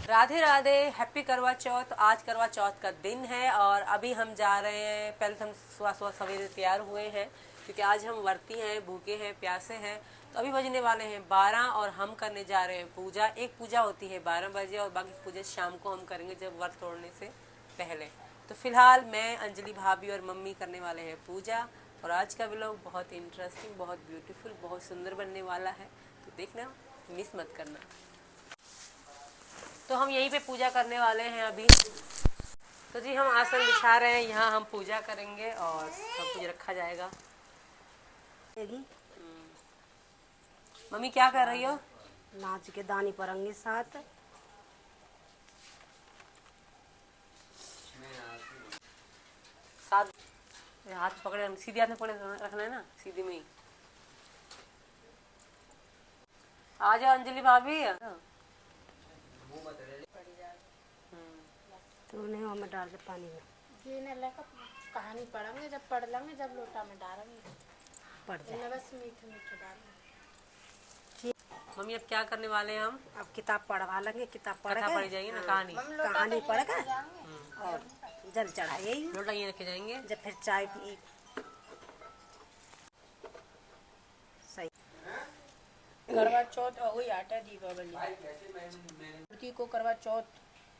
Radhe Radhe, happy करवा चौथ। आज करवा चौथ का दिन है और अभी हम जा रहे हैं। पहले तो हम सुबह सुबह सवेरे तैयार हुए हैं क्योंकि आज हम व्रती हैं, भूखे हैं, प्यासे हैं। तो अभी बजने वाले हैं 12 और हम करने जा रहे हैं पूजा। एक पूजा होती है 12 बजे और बाकी पूजा शाम को हम करेंगे जब व्रत तोड़ने से पहले। तो फिलहाल मैं, अंजलि भाभी और मम्मी करने वाले हैं पूजा। और आज का व्लॉग बहुत इंटरेस्टिंग, बहुत ब्यूटीफुल, बहुत सुंदर बनने वाला है, तो देखना, मिस मत करना। तो हम यहीं पे पूजा करने वाले हैं अभी। तो जी हम आसन बिछा रहे हैं, यहाँ हम पूजा करेंगे और सब कुछ रखा जाएगा। मम्मी क्या कर रही हो? नाच के दानी पड़ेंगे साथ। हाथ पकड़े, सीधे हाथ में पकड़े रखना है ना, सीधी में ही। आ जाओ अंजलि भाभी। तो नहीं हमें डाल दे पानी में। ये न लगा कहानी पढ़ेंगे, जब पढ़ लेंगे जब लोटा में डालेंगे पढ़ जाए बस मीठे मीठे डालेंगे। मम्मी अब क्या करने वाले हैं हम? अब किताब पढ़वा लेंगे, किताब पढ़ कथा पढ़ी जाएगी ना, कहानी कहानी पढ़ कर और जल चढ़ाइए, लोटा ये रखे जाएंगे। जब फिर चाय पी। सही। करवा चौथ और वही आटा दीपावली को करवा चौथ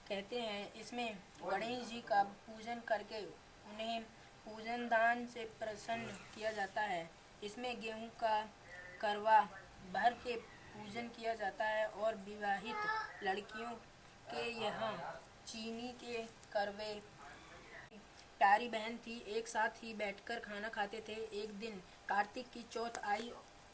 कहते हैं। इसमें गणेश जी का पूजन करके उन्हें पूजन दान से प्रसन्न किया जाता है। इसमें गेहूं का करवा भर के पूजन किया जाता है और विवाहित लड़कियों के यहाँ चीनी के करवे। प्यारी बहन थी, एक साथ ही बैठकर खाना खाते थे। एक दिन कार्तिक की चौथ आई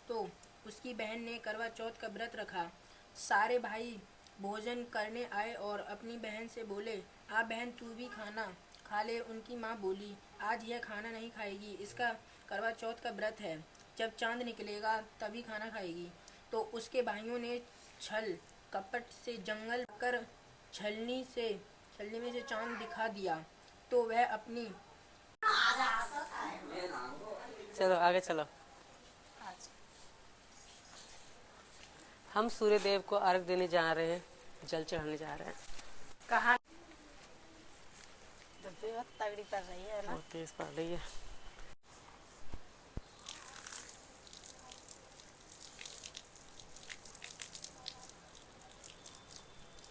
तो उसकी बहन ने करवा चौथ का व्रत रखा। सारे भाई भोजन करने आए और अपनी बहन से बोले, आ बहन तू भी खाना खा ले। उनकी माँ बोली, आज यह खाना नहीं खाएगी, इसका करवा चौथ का व्रत है, जब चांद निकलेगा तभी खाना खाएगी। तो उसके भाइयों ने छल कपट से जंगल कर छलनी में से चांद दिखा दिया। तो वह अपनी चलो आगे चलो। हम सूर्य देव को अर्घ देने जा रहे हैं, जल चढ़ाने जा रहे हैं। कहा तगड़ी पड़ रही है ना, बहुत तेज पड़ रही है।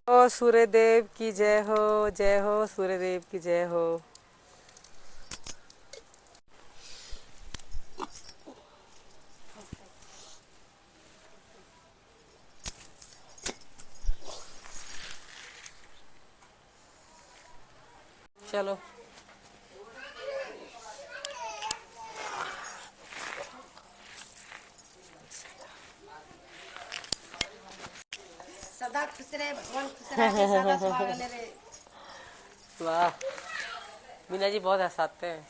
ओ सूर्य देव की जय हो, जय हो सूर्य देव की जय हो। चलो सदा खुश रहे, भगवान खुश रहे, सदा सुहागन रहे। वाह, मीना जी बहुत हंसाते हैं।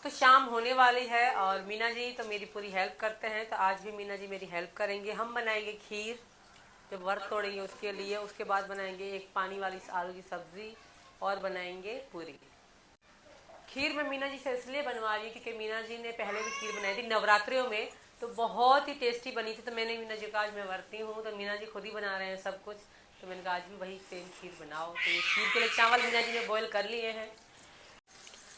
तो शाम होने वाली है और मीना जी तो मेरी पूरी हेल्प करते हैं। तो आज भी मीना जी मेरी हेल्प करेंगे। हम बनाएंगे खीर, जब व्रत तोड़ेंगे उसके लिए। उसके बाद बनाएंगे एक पानी वाली आलू की सब्जी और बनाएंगे पूरी। खीर मैं मीना जी से इसलिए बनवा रही हूँ क्योंकि मीना जी ने पहले भी खीर बनाई थी नवरात्रियों में, तो बहुत ही टेस्टी बनी थी। तो मैंने मीना जी का आज मैं वर्ती हूँ, तो मीना जी खुद ही बना रहे हैं सब कुछ। तो मैंने कहा आज भी वही सेम खीर बनाओ। तो ये खीर के लिए चावल मीना जी ने बॉयल कर लिए हैं।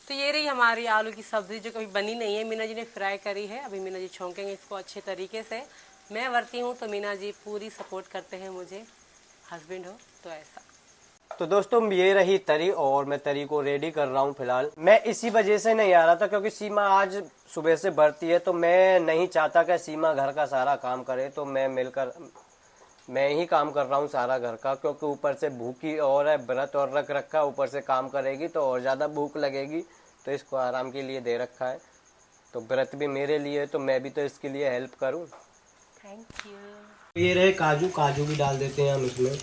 तो ये रही हमारी आलू की सब्जी जो कभी बनी नहीं है, मीना जी ने फ्राई करी है। अभी मीना जी छौंकेंगे इसको अच्छे तरीके से। मैं वर्ती हूँ तो मीना जी पूरी सपोर्ट करते हैं मुझे, हस्बैंड हो तो ऐसा। तो दोस्तों ये रही तरी और मैं तरी को रेडी कर रहा हूँ। फिलहाल मैं इसी वजह से नहीं आ रहा था क्योंकि सीमा आज सुबह से भरती है, तो मैं नहीं चाहता कि सीमा घर का सारा काम करे। तो मैं ही काम कर रहा हूँ सारा घर का, क्योंकि ऊपर से भूखी और है, व्रत और रख रखा, ऊपर से काम करेगी तो और ज़्यादा भूख लगेगी। तो इसको आराम के लिए दे रखा है। तो व्रत भी मेरे लिए है तो मैं भी तो इसके लिए हेल्प करूँ। Thank you. ये रहे काजू भी डाल देते हैं हम इसमें,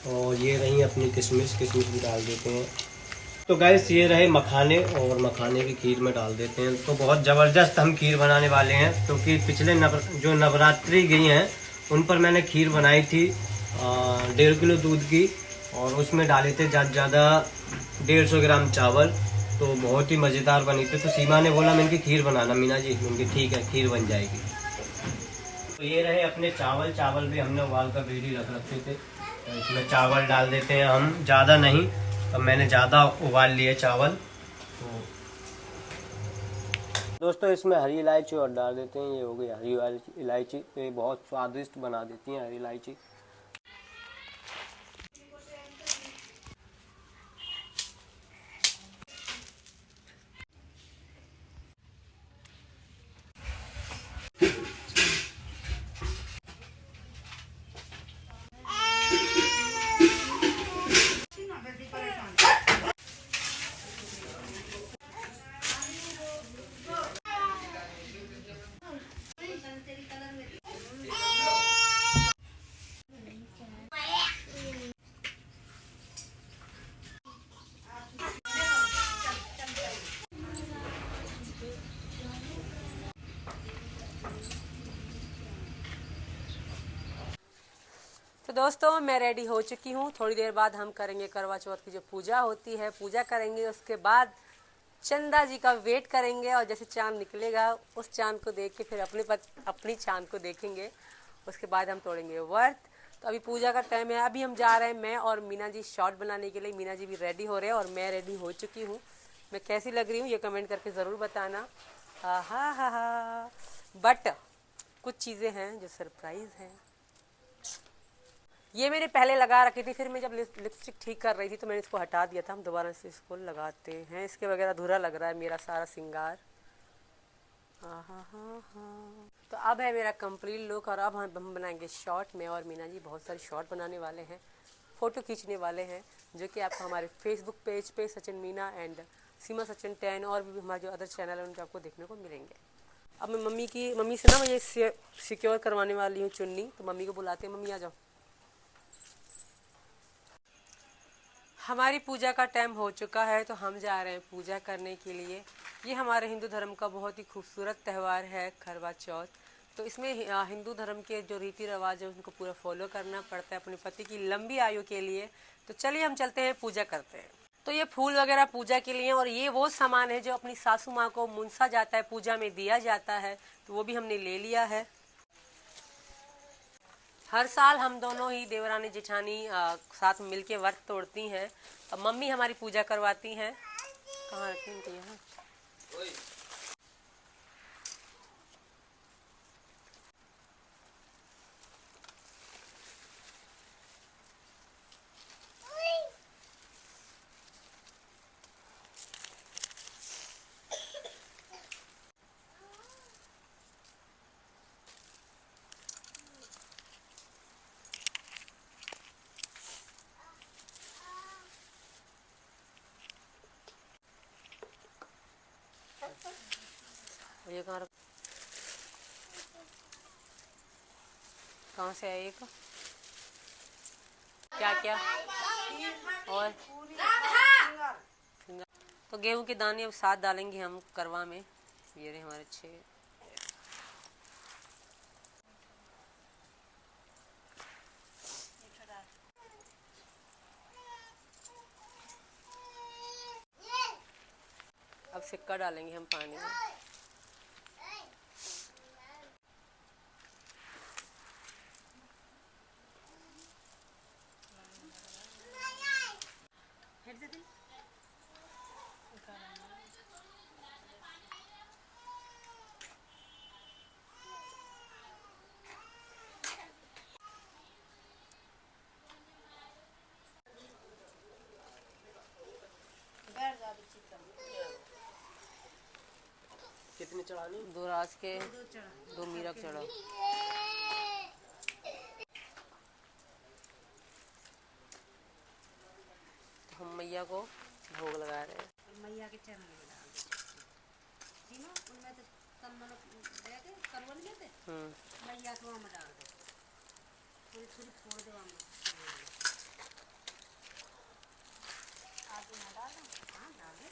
और ये रही अपनी किशमिश भी डाल देते हैं। तो गैस ये रहे मखाने, और मखाने भी खीर में डाल देते हैं। तो बहुत ज़बरदस्त हम खीर बनाने वाले हैं, क्योंकि पिछले जो नवरात्रि गई हैं उन पर मैंने खीर बनाई थी 1.5 किलो दूध की, और उसमें डाले थे ज़्यादा 150 ग्राम चावल। तो बहुत ही मज़ेदार बनी थी। तो सीमा ने बोला मैं इनकी खीर बनाना मीना जी, उनकी ठीक है खीर बन जाएगी। तो ये रहे अपने चावल भी हमने उबाल कर रेडी रख रखे थे। तो इसमें चावल डाल देते हैं हम, ज़्यादा नहीं। अब मैंने ज़्यादा उबाल लिए चावल। तो दोस्तों इसमें हरी इलायची और डाल देते हैं। ये हो गई हरी इलायची, ये बहुत स्वादिष्ट बना देती है हरी इलायची। तो दोस्तों मैं रेडी हो चुकी हूँ। थोड़ी देर बाद हम करेंगे करवा चौथ की जो पूजा होती है, पूजा करेंगे। उसके बाद चंदा जी का वेट करेंगे और जैसे चांद निकलेगा उस चांद को देख के फिर अपनी चांद को देखेंगे। उसके बाद हम तोड़ेंगे व्रत। तो अभी पूजा का टाइम है, अभी हम जा रहे हैं मैं और मीना जी शॉट बनाने के लिए। मीना जी भी रेडी हो रहे हैं और मैं रेडी हो चुकी हूँ। मैं कैसी लग रही हूँ ये कमेंट करके ज़रूर बताना। हा। बट कुछ चीज़ें हैं जो सरप्राइज़ हैं। ये मैंने पहले लगा रखी थी, फिर मैं जब लिपस्टिक ठीक कर रही थी तो मैंने इसको हटा दिया था। हम दोबारा से इसको लगाते हैं। इसके वगैरह अधूरा लग रहा है मेरा सारा श्रृंगार। तो अब है मेरा कंप्लीट लुक और अब हम बनाएंगे शॉट। मैं और मीना जी बहुत सारे शॉट बनाने वाले हैं, फ़ोटो खींचने वाले हैं, जो कि आपको हमारे फेसबुक पेज पे सचिन मीना एंड सीमा सचिन 10 और भी हमारे जो अदर चैनल है उन पर आपको देखने को मिलेंगे। अब मैं मम्मी से ना मैं ये सिक्योर करवाने वाली हूँ चुन्नी। तो मम्मी को बुलाते हैं, मम्मी आ जाओ। हमारी पूजा का टाइम हो चुका है तो हम जा रहे हैं पूजा करने के लिए। ये हमारे हिंदू धर्म का बहुत ही खूबसूरत त्यौहार है करवा चौथ। तो इसमें हिंदू धर्म के जो रीति रिवाज है उनको पूरा फॉलो करना पड़ता है अपने पति की लंबी आयु के लिए। तो चलिए हम चलते हैं, पूजा करते हैं। तो ये फूल वगैरह पूजा के लिए और ये वो सामान है जो अपनी सासू माँ को मुनसा जाता है, पूजा में दिया जाता है। तो वो भी हमने ले लिया है। हर साल हम दोनों ही देवरानी जेठानी साथ मिलके व्रत तोड़ती हैं। अब मम्मी हमारी पूजा करवाती हैं। कहाँ रखी इनकी यहाँ? ये कहाँ से आया ये का? क्या और तो गेहूं के दाने अब साथ डालेंगे हम करवा में। ये रहे हमारे 6। अब सिक्का डालेंगे हम पानी में। कितने चढ़ानी? 2 राज के 2 मीरक चढ़ाओ। तो हम मैया को भोग लगा रहे हैं। मैया के चरण में डाल दे। उनमें तो करवल लेते मैया के वहाँ में डाल दे, थोड़ी थोड़ी फोड़ दे वहाँ में। आगे ना डाल दो, हाँ डाल दे।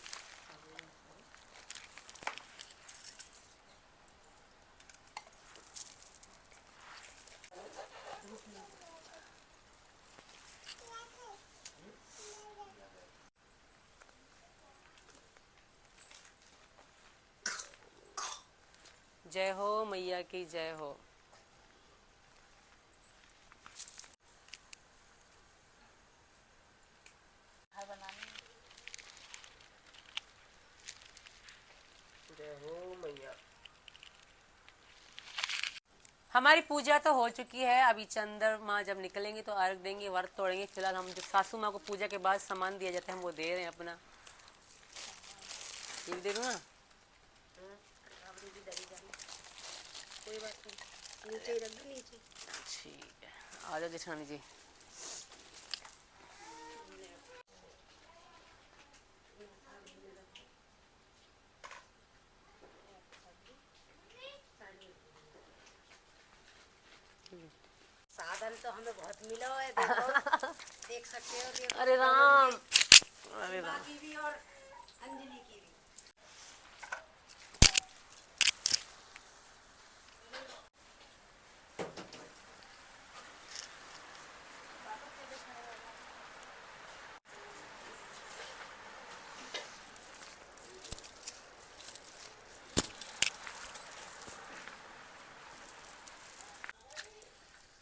जय हो मैया की जय हो। हो मैया। हमारी पूजा तो हो चुकी है। अभी चंद्रमा जब निकलेंगे तो अर्घ देंगे, व्रत तोड़ेंगे। फिलहाल हम जो सासू माँ को पूजा के बाद सामान दिया जाता है हम वो दे रहे हैं अपना। ये भी दे दूँ ना? कोई बात नहीं, नीचे ही रख दो, नीचे। ठीक है, आ जाओ जेठानी जी। साधन तो हमें बहुत मिला है, देखो देख सकते हो। देखो अरे राम, अरे राम। बाकी भी और अंजलि की भी।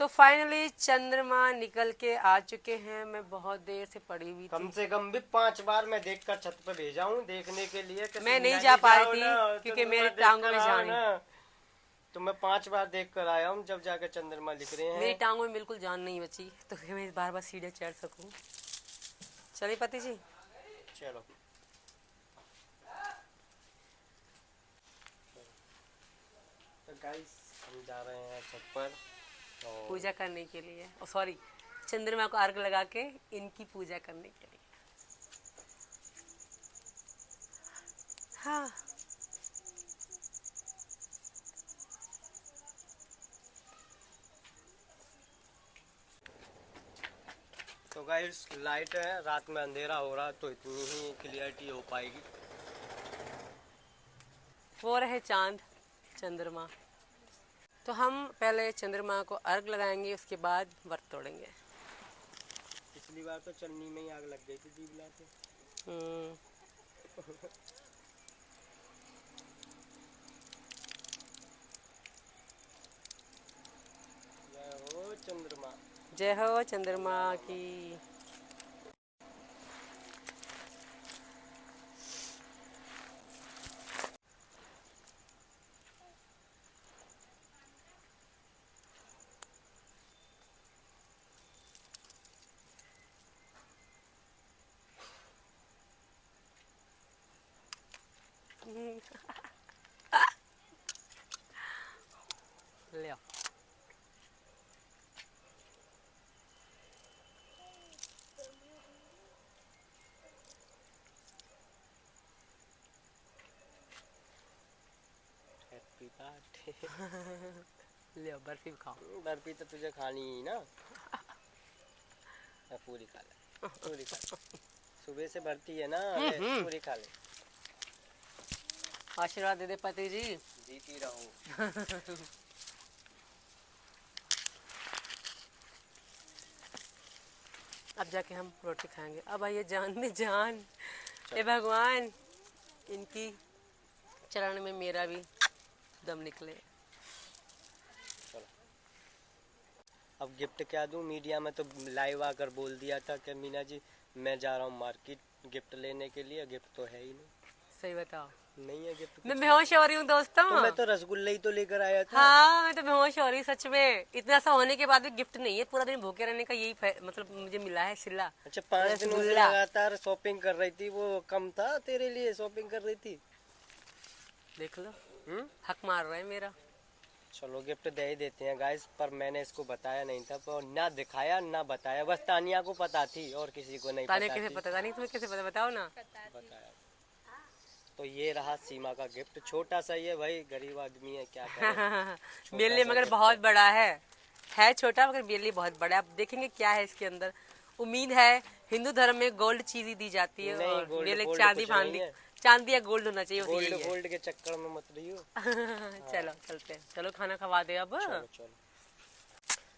तो फाइनली चंद्रमा निकल के आ चुके हैं। मैं बहुत देर से पड़ी हुई थी। कम से कम भी 5 बार मैं देखकर छत पे भेजा हूँ देखने के लिए कि मैं नहीं मीना जा जी पा रही जाओ थी, ना, क्योंकि चंद्रमा मेरे देख टांगों कर में आओ जान ना। तो मैं 5 बार देख कर आया हूँ जब जाकर चंद्रमा लिख रहे मेरी हैं। टांगों में बिल्कुल जान नहीं बची, तो कि मैं बार बार सीढ़ियाँ चढ़ सकूं। चलिए पति जी। चलो तो गाइस हम जा रहे हैं छत पर और पूजा करने के लिए, और सॉरी, चंद्रमा को अर्घ लगा के इनकी पूजा करने के लिए। हाँ, तो गाइस लाइट है, रात में अंधेरा हो रहा तो इतनी ही क्लियरिटी हो पाएगी। वो रहे चांद चंद्रमा। तो हम पहले चंद्रमा को अर्घ लगाएंगे, उसके बाद व्रत तोड़ेंगे। पिछली बार तो चन्नी में ही आग लग गई थी दीवला से। जय हो चंद्रमा। जय हो चंद्रमा की। ले आओ। Happy birthday. ले आओ, बर्फी खाओ। बर्फी तो तुझे खानी ही ना। पूरी खा ले, पूरी खा ले। सुबह से भरती है ना, पूरी खा ले। आशीर्वाद दे दे पति जी। जीती रहो। अब जाके हम रोटी खाएंगे। अब आइए जान में जान। हे भगवान, इनकी चरण में मेरा भी दम निकले। अब गिफ्ट क्या दूं? मीडिया में तो लाइव आकर बोल दिया था कि मीना जी मैं जा रहा हूँ मार्केट गिफ्ट लेने के लिए। गिफ्ट तो है ही नहीं। सही बताओ, नहीं है गिफ्ट। मैं बेहोश हो रही हूँ दोस्तों। तो मैं तो रसगुल्ले ही तो लेकर आया था। हाँ, मैं तो बेहोश हो रही सच में। इतना सा होने के बाद भी गिफ्ट नहीं है। पूरा दिन भूखे रहने का यही मतलब मुझे मिला है सिला। अच्छा 5 दिनों से रसगुल्ला। लगातार शॉपिंग कर रही थी, वो कम था तेरे लिए? शॉपिंग कर रही थी। देख लो, हक मार रहा है मेरा। चलो गिफ्ट दे ही देते हैं गाइस। पर मैंने इसको बताया नहीं था, पर ना दिखाया ना बताया। बस तानिया को पता थी और किसी को नहीं ताने पता कैसे थी। पता था? नहीं तुम्हें कैसे पता, बताओ ना। बताया। तो ये रहा सीमा का गिफ्ट। छोटा सा ही है भाई, गरीब आदमी है, क्या करें। मेरे लिए मगर बहुत बड़ा है छोटा मगर मेरे लिए बहुत बड़ा है। अब देखेंगे क्या है इसके अंदर। उम्मीद है हिंदू धर्म में गोल्ड चीज ही दी जाती है, नहीं, और गोल्ड- मेरे लिए गोल्ड चांदी कुछ नहीं फांदी, है। चांदी या गोल्ड होना चाहिए, बस गोल्ड यही है। गोल्ड के चक्कर में मत रहियो। चलो चलते हैं, चलो खाना खवा दे अब। चलो चलो।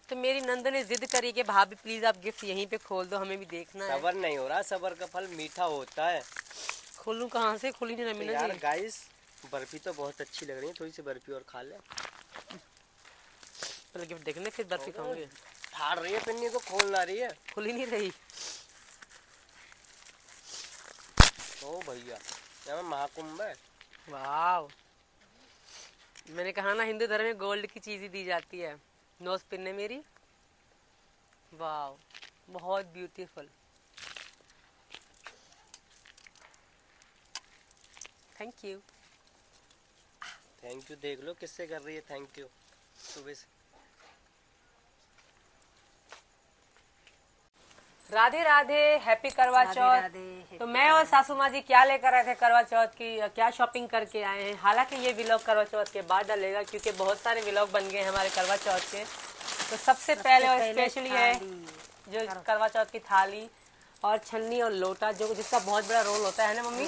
तो मेरी नंद ने जिद करी कि भाभी प्लीज आप गिफ्ट यहीं पे खोल दो, हमें भी देखना है। सबर नहीं हो रहा, सबर का फल मीठा होता है। खोलूं कहाँ से? खोली नहीं तो रमीना यार जी। गाइस बर्फी तो बहुत अच्छी लग रही है, थोड़ी सी बर्फी और खा ले। पहले गिफ्ट देखने फिर बर्फी खाऊंगी। फाड़ रही है पिन्नी को, खोल ना रही है। खुली नहीं रही। ओ भैया यहाँ महाकुंभ है। वाह, मैंने कहा ना हिंदू धर्म में गोल्ड की चीज ही दी जाती है। नोज पिन है मेरी, वाव बहुत beautiful. Thank you. Thank you देख लो किससे कर रही है थैंक यू सुबह से। राधे राधे, हैप्पी करवा चौथ। राधे। तो मैं और सासू माँ जी क्या लेकर आए थे करवा चौथ की, क्या शॉपिंग करके आए हैं। हालांकि ये व्लॉग करवा चौथ के बाद डलेगा क्योंकि बहुत सारे व्लॉग बन गए हैं हमारे करवा चौथ के। तो सबसे पहले और स्पेशली है जो करवा चौथ की थाली और छन्नी और लोटा, जो जिसका बहुत बड़ा रोल होता है ना मम्मी।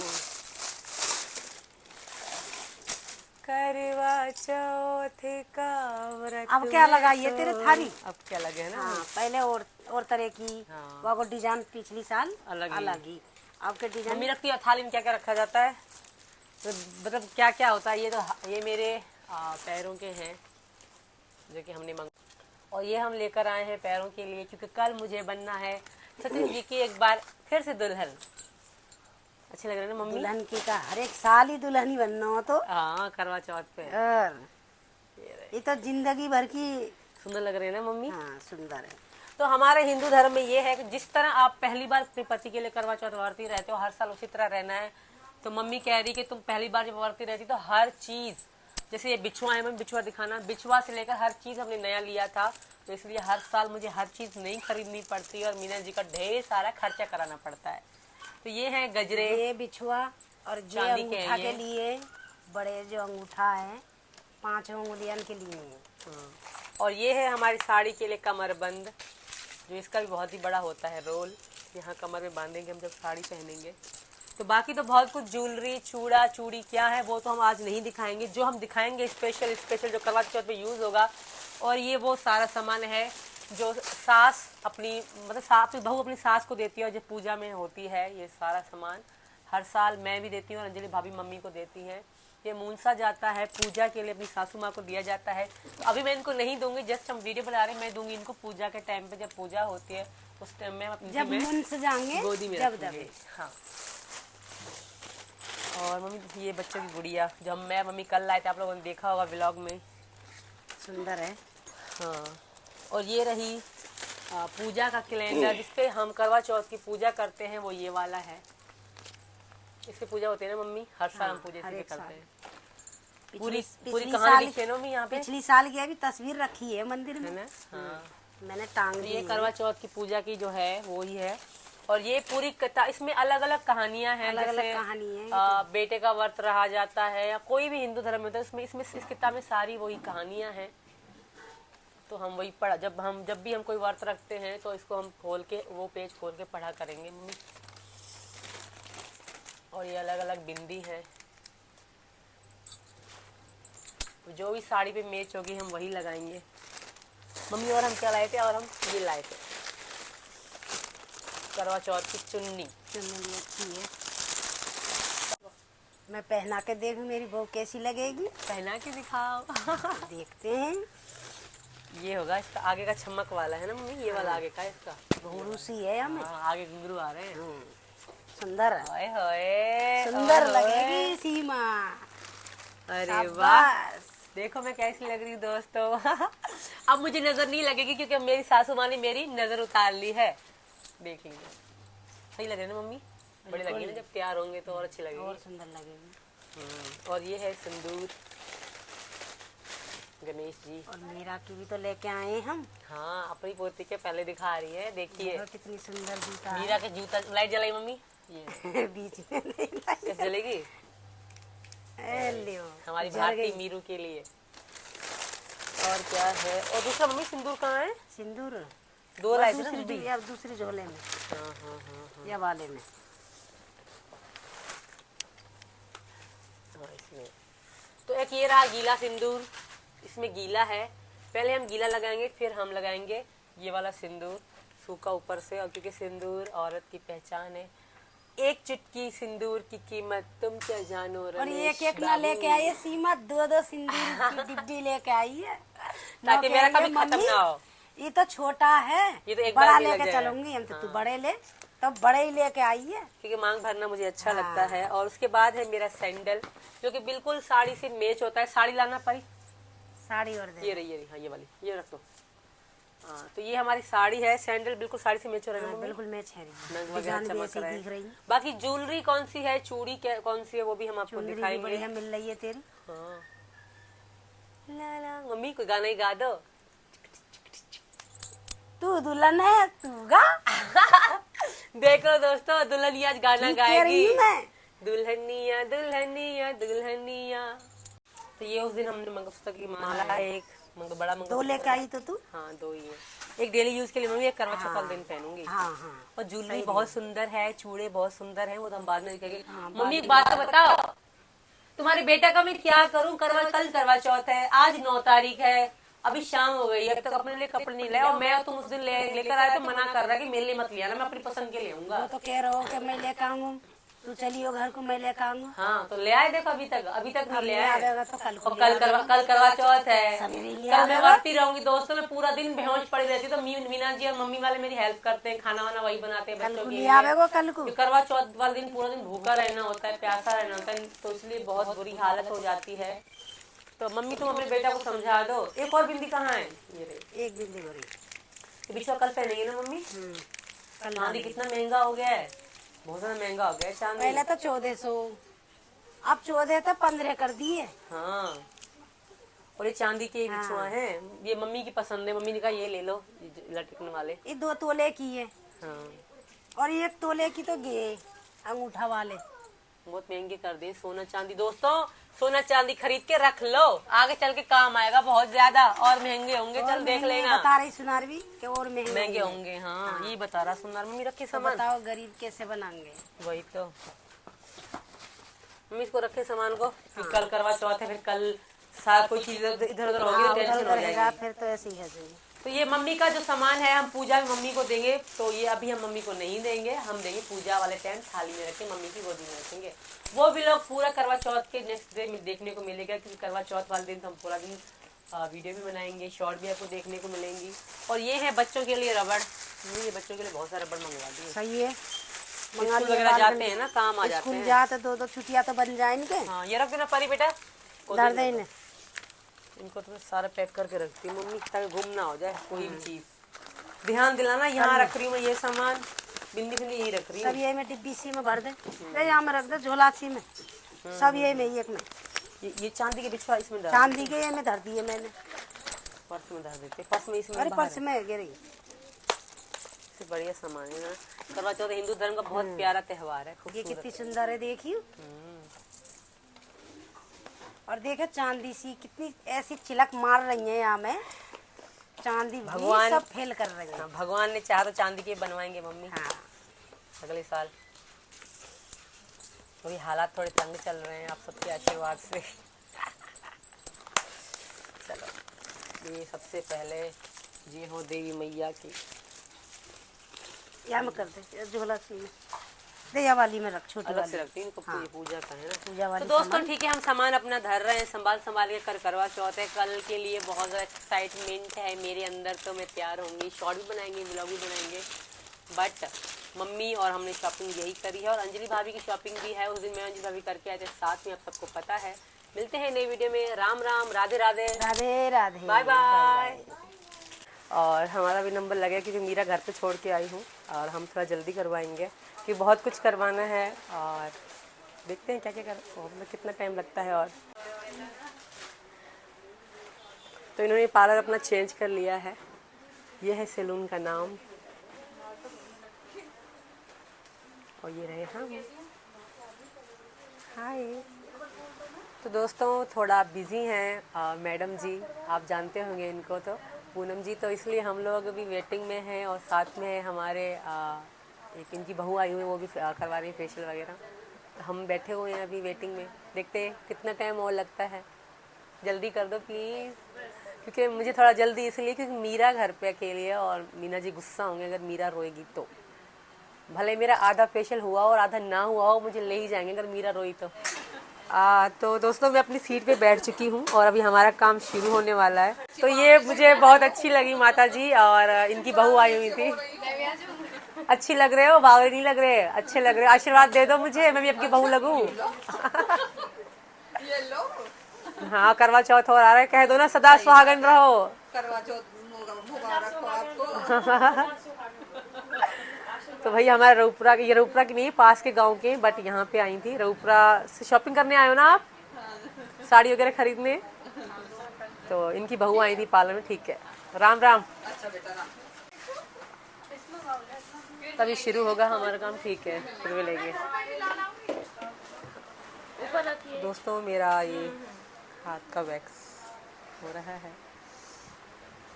करवा चौथ का व्रत अब क्या लगाई है तेरे थाली? अब क्या लगे है ना। हाँ, पहले और तरह की हाँ। वो डिजाइन पिछली साल अलग ही। अलग ही। अब के डिजाइन मम्मी रखती है थाली में क्या क्या रखा जाता है, तो मतलब क्या क्या होता है। ये मेरे पैरों के हैं जो कि हमने और ये हम लेकर आए हैं पैरों के लिए क्योंकि कल मुझे बनना है सचिन जी की एक बार फिर से दुल्हन। अच्छे लग रहे हैं ना मम्मी। दुल्हन की का हर एक साल ही दुल्हन ही बनना हो तो। हाँ करवा चौथ पे और ये तो जिंदगी भर की। सुंदर लग रहे हैं ना मम्मी। हाँ सुंदर है। तो हमारे हिंदू धर्म में ये है कि जिस तरह आप पहली बार अपने पति के लिए करवा चौथ वर्ती रहते हो, हर साल उसी तरह रहना है। तो मम्मी कह रही कि तुम पहली बार जब वर्ती रहती तो हर चीज, जैसे ये बिछुआ है, मैं बिछुआ दिखाना, बिछुआ से लेकर हर चीज हमने नया लिया था। तो इसलिए हर साल मुझे हर चीज नई खरीदनी पड़ती है और मीना जी का ढेर सारा खर्चा कराना पड़ता है। तो ये है गजरे, ये बिछुआ और ये चांदी के अंगूठा हैं के लिए बड़े जो अंगूठा है 5 उंगलियन के लिए है। और ये है हमारी साड़ी के लिए कमरबंद, जो इसका भी बहुत ही बड़ा होता है रोल। यहाँ कमर में बांधेंगे हम जब साड़ी पहनेंगे। तो बाकी तो बहुत कुछ ज्वेलरी, चूड़ा चूड़ी क्या है वो तो हम आज नहीं दिखाएंगे। जो हम दिखाएंगे स्पेशल जो करवा चौथ पे यूज होगा। और ये वो सारा सामान है जो सास अपनी अपनी बहू अपनी सास को देती है और जो पूजा में होती है। ये सारा सामान हर साल मैं भी देती हूँ और अंजलि भाभी मम्मी को देती हैं। ये मूंसा जाता है पूजा के लिए, अपनी सासू माँ को दिया जाता है। तो अभी मैं इनको नहीं दूंगी, जस्ट हम वीडियो बना रहे हैं। मैं दूंगी इनको पूजा के टाइम पे, जब पूजा होती है उस टाइम में जब मन से जाएंगे गोदी में जब रखूंगी। हाँ। और मम्मी ये बच्चों की गुड़िया जो हम मैं मम्मी कल लाए थे, आप लोगों ने देखा होगा व्लॉग में। सुंदर है। हाँ। और ये रही पूजा का कैलेंडर जिसपे हम करवा चौथ की पूजा करते हैं, वो ये वाला है। इसकी पूजा होती है ना मम्मी, हर साल हम पूजा इसी पे करते हैं। पूरी कहानी लिखी है ना मम्मी यहाँ पे। पिछली साल की अभी तस्वीर रखी है मंदिर में। है ना। हाँ। मैंने टांग दी ये है। करवा चौथ की पूजा की जो है वो ही है। और ये पूरी कथा, इसमें अलग अलग कहानियां हैं। अलग-अलग जैसे कहानी है। बेटे का व्रत रहा जाता है या कोई भी हिंदू धर्म में होता है, इसमें इस किताब में सारी वही कहानियां हैं। तो हम वही पढ़ा, जब भी हम कोई व्रत रखते हैं तो इसको हम खोल के वो पेज खोल के पढ़ा करेंगे मम्मी। और ये अलग अलग बिंदी है, जो भी साड़ी पे मैच होगी हम वही लगाएंगे मम्मी। और हम क्या लाए थे, और हम ये लाए थे करवा चौथ की चुन्नी। चुन्नी अच्छी है। मैं पहना के देखूं मेरी बहू कैसी लगेगी। पहना के दिखाओ। देखते हैं। ये होगा इसका आगे का चमक वाला है ना मम्मी, ये वाला आगे का इसका घुंघरू सी है हमें। हाँ, आगे घुंघरू आ रहे हैं। सुंदर है। ओए होए, सुंदर ओए लगेगी सीमा। अरे वाह, शाबाश। देखो मैं कैसी लग रही हूँ दोस्तों। अब मुझे नजर नहीं लगेगी क्योंकि मेरी सासू माँ ने मेरी नजर उतार ली है। देख लीजिए सही लग रही है ना मम्मी। बड़ी लगेगी ना जब तैयार होंगे तो और अच्छी लगेगी। और सुंदर लगेगी। और ये है सिंदूर गणेश जी। और मीरा की भी तो लेके आए हम। हाँ, अपनी पोती के पहले दिखा रही है, देखिए देखो कितनी सुंदर जूता है। मीरा के जूता। लाइट जलाई मम्मी, ये बीच में नहीं लाई। कैसे जलेगी? लियो हमारी जल भारती गई। मीरू के लिए। और क्या है, और दूसरा मम्मी सिंदूर कहाँ है? सिंदूर दो लाए थे ना दूसरी दीदी। अब दूसरी झोले में। हाँ हाँ हाँ या वाले में। हाँ इसमें तो एक ये रहा गीला सिंदूर। इसमें गीला है, पहले हम गीला लगाएंगे फिर हम लगाएंगे ये वाला सिंदूर सूखा ऊपर से। और क्योंकि सिंदूर औरत की पहचान है। एक चुटकी सिंदूर की कीमत तुम क्या जानो और रमेश एक ना बाबू। लेके आई है सीमा, 2 सिंदूर की डिब्बी लेके आई है। ताकि मेरा कभी खत्म मम्मी, ना हो। ये तो छोटा है, ये तो एक बड़ा बार भी लग लेके जाएगा। चलूंगी हम। तो तू बड़े ले तो बड़े ही लेके आई है। क्योंकि मांग भरना मुझे अच्छा लगता है। और उसके बाद है मेरा सैंडल, जो कि बिल्कुल साड़ी से मैच होता है। साड़ी लाना पड़ी, साड़ी और दे। ये रही हाँ, ये वाली, ये रख दो। हाँ, तो ये हमारी साड़ी है, सैंडल बिल्कुल साड़ी से मैच हो रहा है। बिल्कुल मैच है, नग वगैरह डिजाइन भी चमक ऐसी रहा है। दिख रही है। बाकी ज्वेलरी कौन सी है, चूड़ी क्या कौन सी है, वो भी हम आपको चुनरी भी दिखाएंगे। बढ़िया मिल रही है तेरी। हाँ। ला ला, मम्मी कोई गाना ही गा दो। तू दुल्हन है, तू गा। देख लो दोस्तों, दुल्हनिया आज गाना ठीक कह गाएगी। रही हूँ मैं। दुल्हनिया दुल्हनिया दुल्हनिया। तो ये उस दिन हमने मंगलसूत्र की माला एक बड़ा दो मंगलसूत्र। लेके आई तो तू। हाँ, दो ही है। एक डेली यूज के लिए लूंगी, एक करवा चौथ वाले दिन पहनूंगी। हाँ हाँ। और ज्वेलरी बहुत सुंदर है, चूड़े बहुत सुंदर है, वो तो हम बाद में दिखाएंगे। मम्मी एक बात तो बताओ, तुम्हारे बेटा का मैं क्या करूं? कल करवा चौथ है, आज 9 तारीख है, अभी शाम हो गई, अब तक अपने लिए कपड़े नहीं लाए। और मैं तुम उस दिन लेकर आए तो मना कर रहा है कि मेरे लिए मत लिया ना, मैं अपनी पसंद के ले आऊंगा। वो तो कह रहा हो कि मैं लेकर आऊंगा, तू चलियो घर को, मैं लेकर आऊंगा। हाँ, तो ले आए, देखो अभी तक नहीं ले आए। आवेगा तो कल को और कल करवा चौथ है, सवेरे ले कल मैं आवेगा। वर्ती रहूंगी दोस्तों। मैं पूरा दिन बेहोश पड़ी रहती, तो मीना जी और मम्मी वाले मेरी हेल्प करते हैं, खाना वाना वही बनाते हैं कल बच्चों को के ले लिए। आवेगा कल को। क्योंकि करवा चौथ वाले दिन पूरा दिन भूखा रहना होता है, प्यासा रहना होता है, तो इसलिए बहुत बुरी हालत हो जाती है। तो मम्मी तुम अपने बेटा को समझा दो। एक और बिंदी कहाँ है? ये रही। एक बिंदी हो रही। बिछुआ कल पहनेंगे ना मम्मी? चांदी कितना महंगा हो गया है, बहुत ज्यादा महंगा हो गया है चांदी। पहले तो 1400, अब 14 तो 15 कर दिए। हाँ, और ये चांदी के बिछुआ हैं, ये मम्मी की पसंद है। मम्मी ने कहा ये ले लो, लटकने वाले। ये 2 तोले की है हाँ, और 1 तोले की तो गे अंगूठा वाले। बहुत महंगे कर दिए सोना चांदी। दोस्तों, सोना चांदी खरीद के रख लो, आगे चल के काम आएगा। बहुत ज्यादा और महंगे होंगे, चल देख लेना। बता रही सुनार भी कि और महंगे होंगे। हाँ, ये बता रहा सुनार। मम्मी रखे तो सामान, बताओ गरीब कैसे बनाएंगे। वही तो। मम्मी इसको रखे सामान को, फिर कल करवा चौथ है, फिर कल कोई चीज इधर उधर होगी तो टेंशन हो जाएगी। फिर तो ऐसे ही है जी। तो ये मम्मी का जो सामान है, हम पूजा में मम्मी को देंगे। तो ये अभी हम मम्मी को नहीं देंगे, हम देंगे पूजा वाले टाइम थाली में रख के मम्मी की गोदी में रखेंगे। वो भी लोग पूरा करवा चौथ के नेक्स्ट डे में देखने को मिलेगा, क्योंकि करवा चौथ वाले दिन तो हम पूरा दिन वीडियो भी बनाएंगे, शॉर्ट भी आपको देखने को मिलेंगी। और ये है बच्चों के लिए रबड़, ये बच्चों के लिए बहुत सारे रबड़ मंगवा दिए। सही है। स्कूल वगैरह जाते हैं ना, काम आ जाते स्कूल हैं। जाते 2 छुट्टियां तो बन जाएंगे। हाँ, ये रख देना परी बेटा, दर्द है इन्हें। इनको तो सारा पैक करके रखती हूँ मम्मी, ताकि गुम ना हो जाए कोई भी चीज। ध्यान दिलाना, यहाँ रख रही हूँ ये सामान, बिंदी यही रख रही हूँ। सब ये में डिब्बी सी में भर दे, यहाँ में रख दे, झोला सी में, सब ये में एक में। ये चांदी के बिछुआ इसमें डाल, चांदी के ये में धर दिए मैंने। पर्स में डाल देते, पर्स में इसमें अरे बाहर पर्स में गिरी। है। बढ़िया सामान है ना। करवा चौथ हिंदू धर्म का बहुत प्यारा त्योहार है, ये खूबसूरत। कितनी सुंदर है, देखियो। और देखो चांदी सी कितनी ऐसी चिलक मार रही है यहाँ में, चांदी भगवान सब फेल कर रही है। हाँ, भगवान ने चाहा तो चांदी के बनवाएंगे मम्मी। हाँ। अगले साल। अभी हालात थोड़े तंग चल रहे हैं, आप सबके आशीर्वाद से। चलो, ये सबसे पहले जय हो देवी मैया की। यहाँ में कर दे, झोला सी में दे, वाली में रख, छोटी अलग से वाली। रखती हूँ, इनको पूजा का है ना। पूजा तो वाली दोस्तों ठीक है, हम सामान अपना धर रहे हैं, संभाल के। करवा चौथ है, कल के लिए बहुत ज़्यादा एक्साइटमेंट है मेरे अंदर। तो मैं तैयार होंगी, शॉर्ट भी बनाएंगे, व्लॉग भी बनाएंगे। बट मम्मी और हमने शॉपिंग यही करी है, और अंजलि भाभी की शॉपिंग भी है। उस दिन मैं अंजलि भाभी करके आए थे साथ में, आप सबको पता है। मिलते हैं नई वीडियो में। Ram Ram, Radhe Radhe, Radhe Radhe, bye bye. और हमारा भी नंबर लगेगा, क्योंकि मेरा घर पे छोड़ के आई हूँ, और हम थोड़ा जल्दी करवाएंगे, क्योंकि बहुत कुछ करवाना है। और देखते हैं क्या क्या मतलब कितना टाइम लगता है। और तो इन्होंने पार्लर अपना चेंज कर लिया है, ये है सैलून का नाम। और ये रहे हम। हाय। तो दोस्तों थोड़ा बिजी हैं मैडम जी, आप जानते होंगे इनको, तो पूनम जी। तो इसलिए हम लोग अभी वेटिंग में हैं, और साथ में हमारे एक इनकी बहू आई हुई है, वो भी करवा रही है फेशियल वगैरह। तो हम बैठे हुए हैं अभी वेटिंग में, देखते हैं कितना टाइम और लगता है। जल्दी कर दो प्लीज़, क्योंकि मुझे थोड़ा जल्दी इसलिए क्योंकि मीरा घर पे अकेली है, और मीना जी गुस्सा होंगे अगर मीरा रोएगी तो। भले मेरा आधा फेशियल हुआ और आधा ना हुआ हो, मुझे ले ही जाएंगे अगर मीरा रोई तो। तो दोस्तों मैं अपनी सीट पे बैठ चुकी हूँ, और अभी हमारा काम शुरू होने वाला है। तो ये मुझे बहुत अच्छी लगी माता जी, और इनकी बहू आई हुई थी। अच्छी लग रहे हो, बावरे नहीं लग रहे, अच्छे लग रहे हो। आशीर्वाद दे दो मुझे, मैं भी आपकी बहू लगूं। ये लो हाँ, करवा चौथ और आ रहा है, कह दो ना सदा सुहागन रहो। करवा चौथ मुबारक हो आपको। तो भाई हमारा रऊपुरा, ये रऊपुरा की नहीं, पास के गांव के, बट यहाँ पे आई थी। रऊपुरा से शॉपिंग करने आए हो ना आप, साड़ी वगैरह खरीदने। तो इनकी बहू आई थी पार्लर में। ठीक है, राम राम। अच्छा बेटा राम। तभी शुरू होगा हमारा काम। ठीक है, फिर भी लेंगे। दोस्तों मेरा ये हाथ का वैक्स हो रहा है।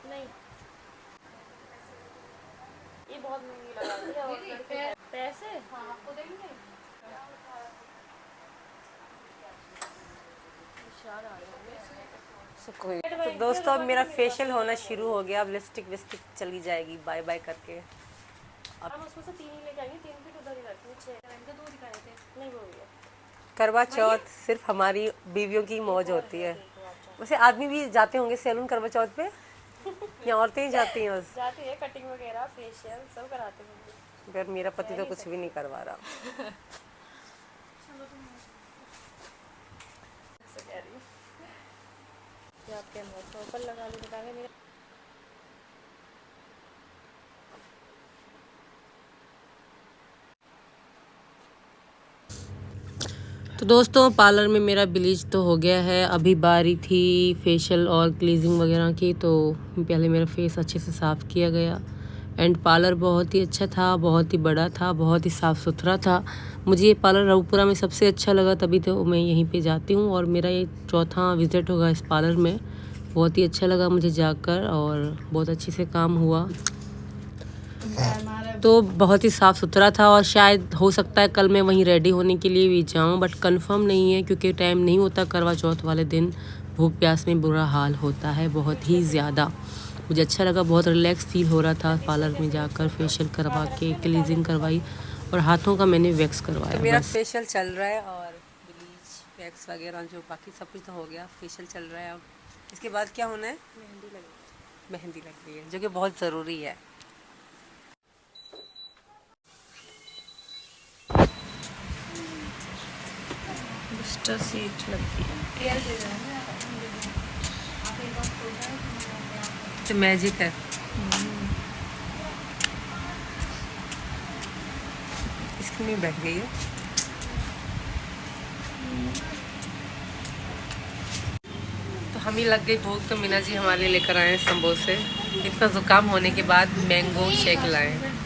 नहीं, ये बहुत महंगी लगा दी है। और पैसे हाँ आपको देंगे। तो दोस्तों अब मेरा फेशियल होना शुरू हो गया। अब लिपस्टिक विस्टिक चली जाएगी बाय बाय करके। हम उसमें से 3 ही लेके आएंगे, 3 भी उधर ही रखी 6 इनके 2 दिखाए थे। नहीं वो भी है। करवा चौथ सिर्फ हमारी बीवियों की मौज होती है। वैसे आदमी भी जाते होंगे सैलून करवा चौथ पे, या औरतें ही जाती हैं बस? जाती है, कटिंग वगैरह फेशियल सब कराते हैं। पर मेरा पति तो कुछ भी नहीं करवा रहा। आप कैमरा ऊपर लगा लो, बताएंगे मेरा। तो दोस्तों पार्लर में मेरा ब्लीच तो हो गया है। अभी बारी थी फेशियल और क्लीजिंग वगैरह की, तो पहले मेरा फेस अच्छे से साफ़ किया गया। एंड पार्लर बहुत ही अच्छा था, बहुत ही बड़ा था, बहुत ही साफ़ सुथरा था। मुझे ये पार्लर रऊपुरा में सबसे अच्छा लगा, तभी तो मैं यहीं पे जाती हूँ। और मेरा ये चौथा विज़िट होगा इस पार्लर में। बहुत ही अच्छा लगा मुझे जाकर, और बहुत अच्छे से काम हुआ। तो बहुत ही साफ़ सुथरा था, और शायद हो सकता है कल मैं वहीं रेडी होने के लिए भी जाऊं, बट कंफर्म नहीं है क्योंकि टाइम नहीं होता। करवा चौथ वाले दिन भूख प्यास में बुरा हाल होता है बहुत ही ज़्यादा। मुझे अच्छा लगा, बहुत रिलैक्स फील हो रहा था पार्लर में जाकर। फेशियल करवा के क्लीजिंग करवाई, और हाथों का मैंने वैक्स करवाया। तो मेरा फेशियल चल रहा है, और ब्लीच वैक्स वगैरह जो बाकी सब कुछ तो हो गया। फेशियल चल रहा है। अब इसके बाद क्या होना है? मेहंदी लग रही है, जो कि बहुत ज़रूरी है। सीट लगती है तो मैजिक है। इसकी में बैठ गई है। तो हम ही लग गई भूख, तो मीना जी हमारे लिए लेकर आए हैं समोसे। इतना जुकाम होने के बाद मैंगो शेक लाए हैं।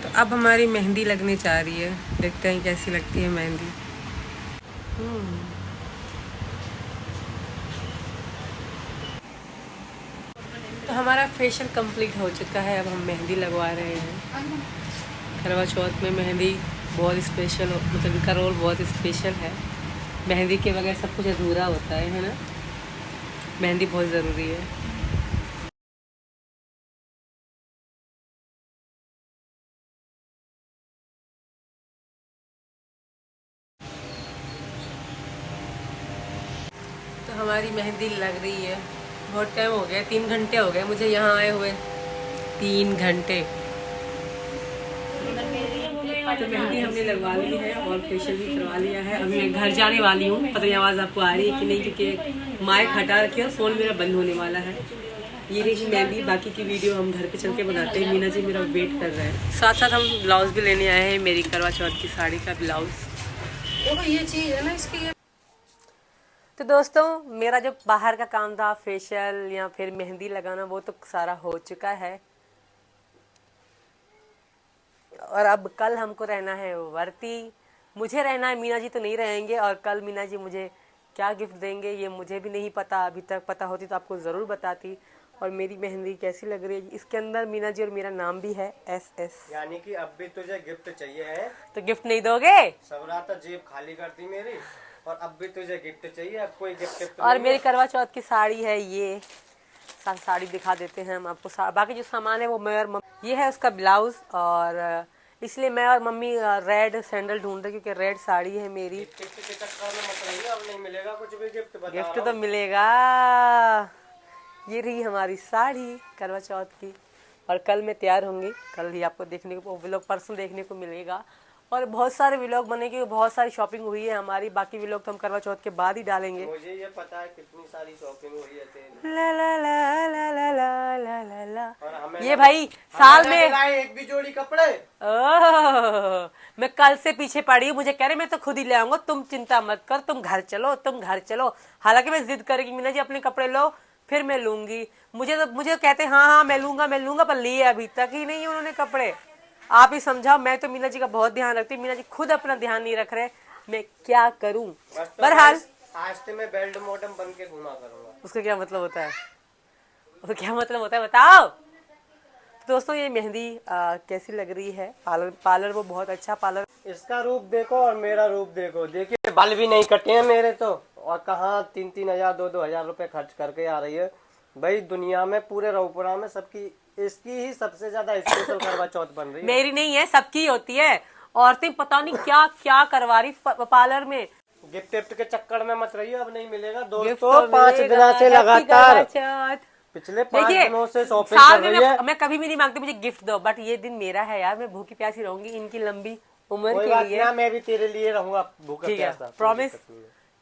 तो अब हमारी मेहंदी लगने जा रही है, देखते हैं कैसी लगती है मेहंदी। तो हमारा फेशियल कंप्लीट हो चुका है। अब हम मेहंदी लगवा रहे हैं। करवा चौथ में मेहंदी बहुत स्पेशल, मतलब इनका रोल बहुत स्पेशल है। मेहंदी के बगैर सब कुछ अधूरा होता है ना। मेहंदी बहुत ज़रूरी है। तो हमारी मेहंदी लग रही है। बहुत टाइम हो गया, 3 घंटे हो गए मुझे यहाँ आए हुए। 3 घंटे। तो मेहंदी हमने लगवा ली है, और फेशियल भी करवा लिया है। अभी मैं घर जाने वाली हूँ। पता नहीं आवाज़ आपको आ रही है कि नहीं, क्योंकि माइक हटा रखी है और फ़ोन मेरा बंद होने वाला है। ये रही मेहंदी। बाकी की वीडियो हम घर पे चल के बनाते हैं। मीना जी मेरा वेट कर रहे हैं। साथ साथ हम ब्लाउज भी लेने आए हैं, मेरी करवा चौथ की साड़ी का ब्लाउज। ये चीज़ है ना इसकी। तो दोस्तों मेरा जो बाहर का काम था, फेशियल या फिर मेहंदी लगाना, वो तो सारा हो चुका है। और अब कल हमको रहना है वर्ती। मुझे रहना है, मीना जी तो नहीं रहेंगे। और कल मीना जी मुझे क्या गिफ्ट देंगे ये मुझे भी नहीं पता। अभी तक पता होती तो आपको ज़रूर बताती। और मेरी मेहंदी कैसी लग रही है, इसके अंदर मीना जी और मेरा नाम भी है SS। यानी कि अब भी तुझे गिफ्ट चाहिए है? तो गिफ्ट नहीं दोगे? सब रात जेब खाली करती मेरी, और अब भी तुझे गिफ्ट चाहिए? अब कोई गिफ्ट और मेरी करवा चौथ की साड़ी है ये। साड़ी दिखा देते हैं हम आपको। बाकी जो सामान है वो ये है उसका ब्लाउज। और इसलिए मैं और मम्मी रेड सैंडल ढूंढ रहे क्योंकि रेड साड़ी है मेरी। गिफ्ट के चक्कर में मत रहिए, अब नहीं मिलेगा कुछ भी गिफ्ट, बता गिफ्ट रहा तो हूँ। मिलेगा। ये रही हमारी साड़ी करवा चौथ की, और कल मैं तैयार होंगी, कल ही आपको देखने को व्लॉग परसों देखने को मिलेगा। और बहुत सारे व्लॉग बनेंगे, बहुत सारी शॉपिंग हुई है हमारी, बाकी व्लॉग तो हम करवा चौथ के बाद ही डालेंगे। मुझे ये पता है कितनी सारी शॉपिंग हुई है तेरी। ला ला ला ला ला ला ला ला ला। और हमें ये भाई साल में एक भी जोड़ी कपड़े। ओह, मैं कल से पीछे पड़ी हूँ, मुझे कह रहे मैं तो खुद ही ले आऊंगा, तुम चिंता मत कर, तुम घर चलो, तुम घर चलो। हालांकि मैं जिद करेगी मीना जी अपने कपड़े लो फिर मैं लूंगी। मुझे कहते हाँ हाँ मैं लूंगा, पर लिए अभी तक ही नहीं उन्होंने कपड़े। आप ही समझाओ, मैं तो मीना जी का बहुत ध्यान रखती हूँ, मीना जी खुद अपना ध्यान नहीं रख रहे, मैं क्या करूँ। बहरहाल आज से मैं बेल्ट मॉडम बन के घुमा करूंगा। उसका क्या मतलब होता है, उसका क्या मतलब होता है बताओ। तो दोस्तों ये मेहंदी कैसी लग रही है, पार्लर वो बहुत अच्छा पार्लर। इसका रूप देखो और मेरा रूप देखो, देखिए बाल भी नहीं कटे हैं मेरे तो, और कहाँ 3-3 हजार 2-2 हजार रुपए खर्च करके आ रही है। भाई दुनिया में पूरे रऊपुरा में सबकी इसकी ही सबसे ज्यादा स्पेशल करवा चौथ बन रही है। मेरी नहीं है, सबकी होती है। औरतें पता नहीं क्या क्या करवा रही पार्लर में। गिफ्ट के चक्कर में मत रहिए, अब नहीं मिलेगा गिफ्ट दोस्तों। तो 5 मिलेगा, दिनों से हैप्पी लगातार, करवा चौथ। पिछले 5 देखिए दिनों से शॉपिंग साल कर में रही है। मैं कभी भी नहीं मांगती मुझे गिफ्ट दो, बट ये दिन मेरा है यार, मैं भूखी प्यासी रहूंगी इनकी लंबी उम्र कोई के बात लिए। ना, मैं भी तेरे लिए रहूंगा भूखा ठीक है, प्यासा।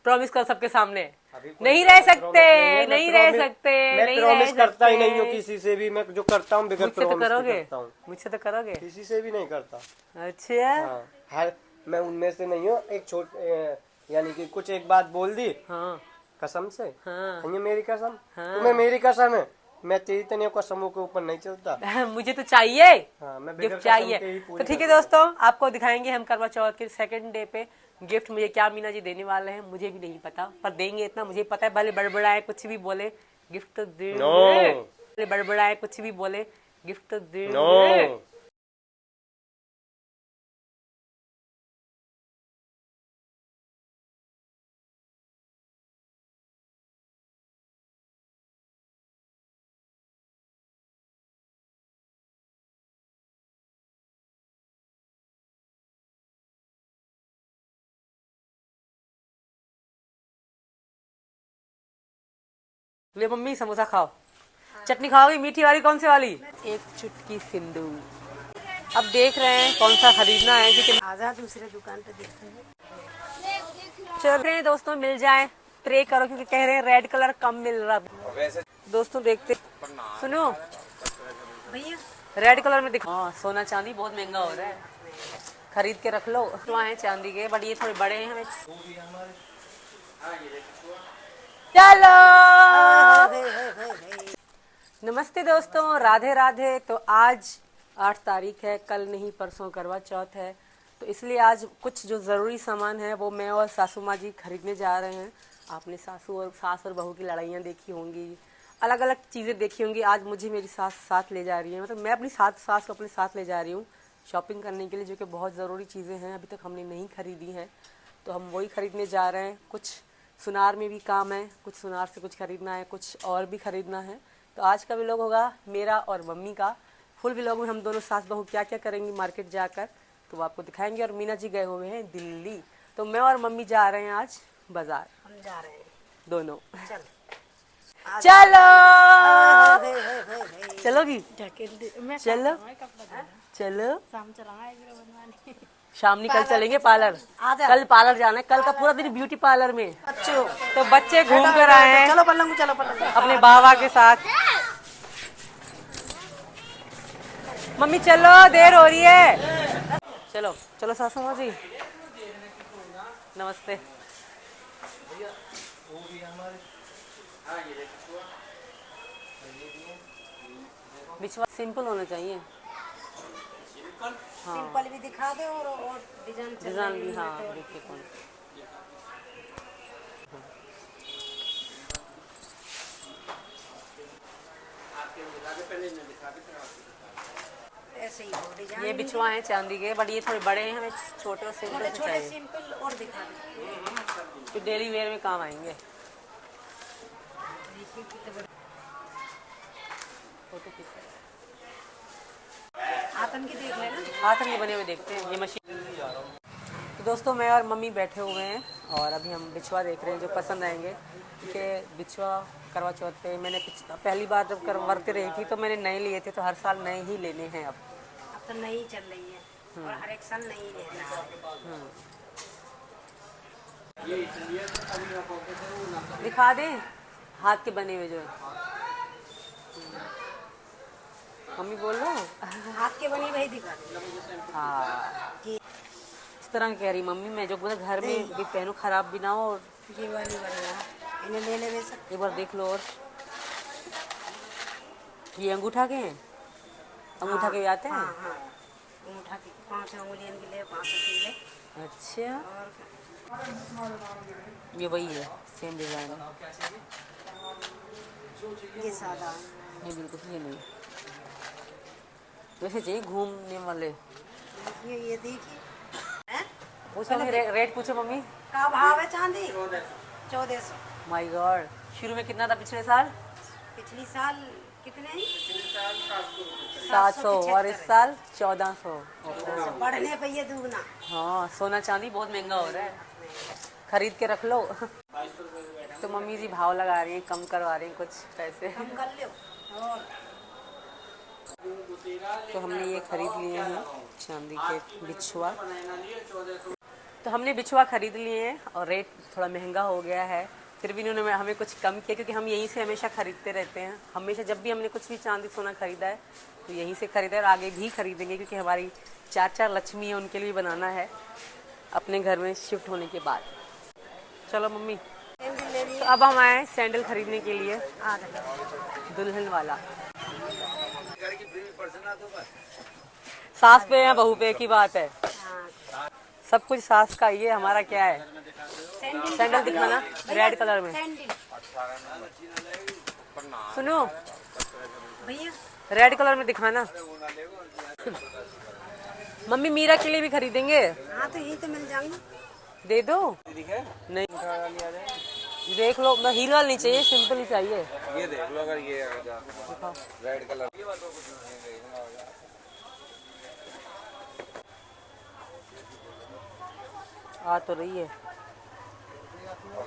प्रॉमिस कर सबके सामने। अभी कोई नहीं रह सकते, promise नहीं मैं रह promise- सकते, मैं नहीं रह प्रॉमिस करता ही सकते। नहीं हूँ किसी से भी। मैं जो करता हूँ बिगड़ मुझसे तो प्रॉमिस करोगे, करता हूँ, मुझसे तो करोगे। किसी से भी नहीं करता। अच्छा हाँ, हर मैं उनमें से नहीं हूँ। एक यानी कि कुछ एक बात बोल दी हाँ कसम से, हाँ ये मेरी कसम, हाँ। तुम्हें मेरी कसम है, मैं तेरी तनियों कसमों के ऊपर नहीं चलता। मुझे तो चाहिए, हाँ, मैं बिगड़ गिफ्ट कसम चाहिए। के ही तो पूरी ठीक है करूंगा। दोस्तों, आपको दिखाएंगे हम करवा चौथ के सेकंड डे पे गिफ्ट मुझे क्या मीना जी देने वाले हैं, मुझे भी नहीं पता, पर देंगे इतना मुझे पता है। भले बड़बड़ाए कुछ भी बोले, गिफ्ट तो देंगे। No. भले बड़बड़ाए कुछ भी बोले, गिफ्ट तो देंगे। नो, ले मम्मी समोसा खाओ। चटनी खाओगी मीठी वाली, कौन सी वाली? एक चुटकी सिंदूर। अब देख रहे हैं कौन सा खरीदना है, क्योंकि आजा दूसरे दुकान पे देखते हैं। चल रहे हैं दोस्तों, मिल जाए प्रे करो, क्योंकि कह रहे हैं रेड कलर कम मिल रहा। दोस्तों देखते, सुनो भैया रेड कलर में दिखा। हाँ सोना चांदी बहुत महंगा हो रहा है, खरीद के रख लो। वहाँ है चांदी के, बट ये थोड़े बड़े हैं हमें। चलो नमस्ते दोस्तों, राधे राधे। तो आज 8 तारीख है, कल नहीं परसों करवा चौथ है, तो इसलिए आज कुछ जो ज़रूरी सामान है वो मैं और सासू माँ जी खरीदने जा रहे हैं। आपने सास और बहू की लड़ाइयाँ देखी होंगी, अलग अलग चीज़ें देखी होंगी। आज मुझे मेरी सास साथ ले जा रही है, मतलब मैं अपनी सास को अपने साथ ले जा रही हूँ शॉपिंग करने के लिए, जो कि बहुत ज़रूरी चीज़ें हैं, अभी तक हमने नहीं खरीदी हैं, तो हम वही खरीदने जा रहे हैं। कुछ सुनार में भी काम है, कुछ सुनार से कुछ खरीदना है, कुछ और भी खरीदना है। तो आज का व्लॉग होगा मेरा और मम्मी का। फुल व्लॉग में हम दोनों सास बहू क्या क्या करेंगी मार्केट जाकर, तो वो आपको दिखाएंगे। और मीना जी गए हुए हैं दिल्ली, तो मैं और मम्मी जा रहे हैं आज बाजार, हम जा रहे हैं। दोनों। चल चलो चलोगी, मैं चलो चलो शाम चलाऊंगा आईब्रो बनवाने। शाम निकल चलेंगे पार्लर। आजा। कल पार्लर जाना है, कल का पूरा दिन ब्यूटी पार्लर में। अच्छो तो बच्चे घूम कर आए हैं चलो पल्लंगू, चलो पल्लंगू। अपने बाबा के साथ। मम्मी चलो, देर हो रही है। चलो चलो सासू माँ जी, नमस्ते। बिछवा सिंपल होना चाहिए। हाँ सिंपल भी दिखा दे और डिजाइन चल डिजाइन रही भी, है हाँ तो। देखिए कौन। ऐसे ही हो डिजाइन। ये बिछवा है चांदी के, बट ये थोड़े बड़े हैं, हमें छोटे और सिंपल छोटे से छोटे चाहिए, सिंपल और दिखा दे। तो डेली वेयर में काम आएंगे। फोटो खींच। आप हाथन की देख लेना। हाथ में बने हुए देखते हैं ये मशीन। तो दोस्तों मैं और मम्मी बैठे हुए हैं और अभी हम बिछुआ देख रहे हैं जो पसंद आएंगे, क्योंकि बिछुआ करवा चौथ पे मैंने पहली बार जब करवाते रही थी तो मैंने नए लिए थे, तो हर साल नए ही लेने हैं अब। तो नई चल रही है और हर एक साल नई लेना है। दिखा दें हाथ के बने हुए जो है। मम्मी बोल लो। हाथ के बनी वही दिखा दे। हाँ इस तरह कह रही मम्मी, मैं जो बोला घर में भी पहनूं खराब भी ना हो। और ये वाली बढ़िया, इन्हें ले ले सकते। एक बार देख लो। और ये अंगूठा के हैं, अंगूठा के भी आते हैं। हाँ हाँ, अंगूठा की 5 उंगलियों के लिए 5 किले। अच्छा और ये वही है सेम डिजाइन है। ये सादा ये बिल्कुल ये नहीं वैसे चाहिए घूमने वाले। ये देखिए हैं? पूछो रेट पूछो मम्मी। का भाव है चांदी? 1400। माय गॉड, शुरू में कितना था पिछले साल? पिछली साल कितने? 700 और इस साल 1400। बढ़ने पे ये दुगना। हाँ सोना चांदी बहुत महंगा हो रहा है, खरीद के रख लो। तो मम्मी जी भाव लगा रही हैं, कम करवा रही हैं कुछ पैसे। कम कर लो। और तो हमने ये खरीद लिए हैं चांदी के बिछुआ। तो हमने बिछुआ खरीद लिए हैं और रेट थोड़ा महंगा हो गया है, फिर भी इन्होंने हमें कुछ कम किया, क्योंकि हम यहीं से हमेशा खरीदते रहते हैं। हमेशा जब भी हमने कुछ भी चांदी सोना खरीदा है तो यहीं से खरीदा है और आगे भी खरीदेंगे, क्योंकि हमारी 4 लक्ष्मी है, उनके लिए बनाना है अपने घर में शिफ्ट होने के बाद। चलो मम्मी, तो अब हम आए सैंडल खरीदने के लिए, दुल्हन वाला। सास पे या बहू पे की बात है, सब कुछ सास का ही है, हमारा क्या है। सैंडल दिखाना रेड कलर में। सुनो भैया रेड कलर में दिखाना। मम्मी मीरा के लिए भी खरीदेंगे। हाँ तो यही तो मिल जाएंगे। दे दो। नहीं देख लो, मैं हील वाला नहीं चाहिए, सिंपल ही चाहिए। ये देख लो अगर ये रेड कलर। आ तो रही है।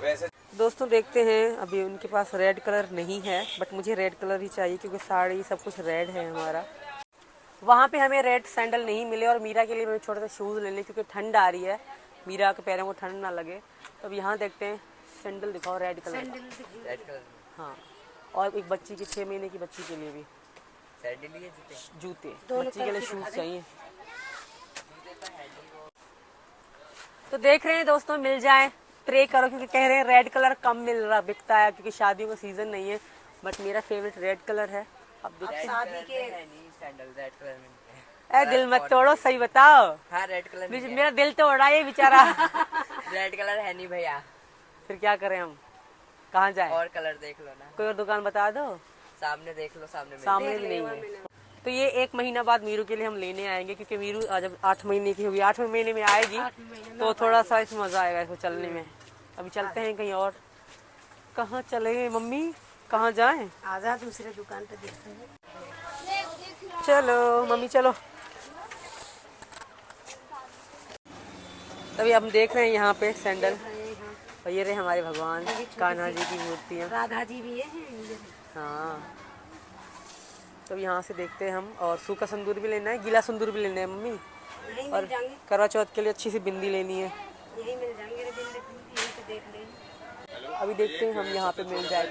वैसे दोस्तों देखते हैं, अभी उनके पास रेड कलर नहीं है, बट मुझे रेड कलर ही चाहिए, क्योंकि साड़ी सब कुछ रेड है हमारा। वहाँ पे हमें रेड सैंडल नहीं मिले और मीरा के लिए मैंने छोटे से शूज़ ले लिए, क्योंकि ठंड आ रही है, मीरा के पैरों को ठंड ना लगे। तो अब यहाँ देखते हैं, सैंडल दिखाओ रेड कलर। रेड कलर हाँ, और एक बच्ची की 6 महीने की बच्ची के लिए भी सैंडल लिए जूते, बच्ची के लिए शूज़ चाहिए। तो देख रहे हैं दोस्तों, मिल जाए प्रे करो, क्योंकि कह रहे हैं रेड कलर कम मिल रहा बिकता है, क्योंकि शादियों का सीजन नहीं है, बट मेरा फेवरेट रेड कलर है। अब देखते शादी के सैंडल रेड कलर में हैं। दिल मत तोड़ो, सही बताओ। हाँ रेड कलर मेरा दिल तोड़ा ये बेचारा। रेड कलर है नहीं भैया, फिर क्या करें हम, कहाँ जाए? और कलर देख लो ना, कोई और दुकान बता दो। सामने देख लो, सामने भी नहीं है। तो ये 1 महीना बाद मीरू के लिए हम लेने आएंगे, क्योंकि मीरू जब 8 महीने की होगी, 8वें महीने में आएगी, तो थोड़ा सा इसमें मजा आएगा इसको चलने में। अभी चलते हैं कहीं और। कहाँ चले मम्मी, कहाँ जाएं? आजा दूसरे दुकान पे देखते हैं। चलो मम्मी चलो। तभी हम देख रहे हैं यहाँ पे सैंडल, और ये रहे हमारे भगवान कान्हा जी की मूर्तियाँ। राधा जी भी है। हाँ, तो यहाँ से देखते हैं हम। और सूखा सिंदूर भी लेना है, गीला सिंदूर भी लेना है मम्मी, यही और मिल जाएंगे, करवा चौथ के लिए अच्छी सी बिंदी लेनी है। यही मिल जाएंगे। यही से देख लेंगे। अभी देखते हैं हम यहाँ पे मिल जाए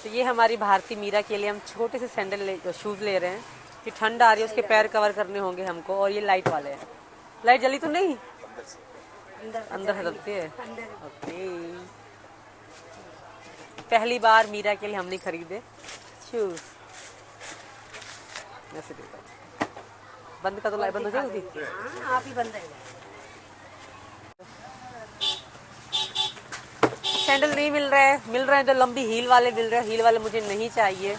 तो ये हमारी भारती मीरा के लिए हम छोटे से सैंडल शूज़ ले रहे हैं, कि ठंड आ रही है, उसके पैर कवर करने होंगे हमको। और ये लाइट वाले हैं। लाइट जली तो नहीं? अंदर से जलती है। ओके, पहली बार मीरा के लिए हमने खरीदे शूज। ऐसे देखो, बंद का तो लाइट बंद हो जाएगी। हाँ, आप ही बंद है। सैंडल नहीं मिल रहे हैं तो लंबी हील वाले मिल रहे हैं। हील वाले मुझे नहीं चाहिए।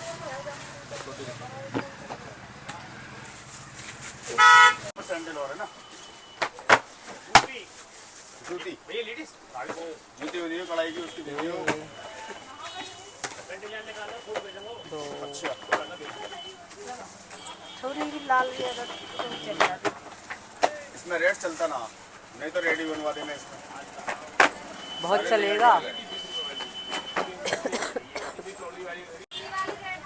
सैंडल और है ना, जूती भैया लेडीज जूती होती है कढ़ाई की, उसकी देखिए। दो अच्छा लाल ज्यादा तो चल जाती। इसमें रेट चलता ना, नहीं तो रेडी बनवा देना इसमें। बहुत चलेगा।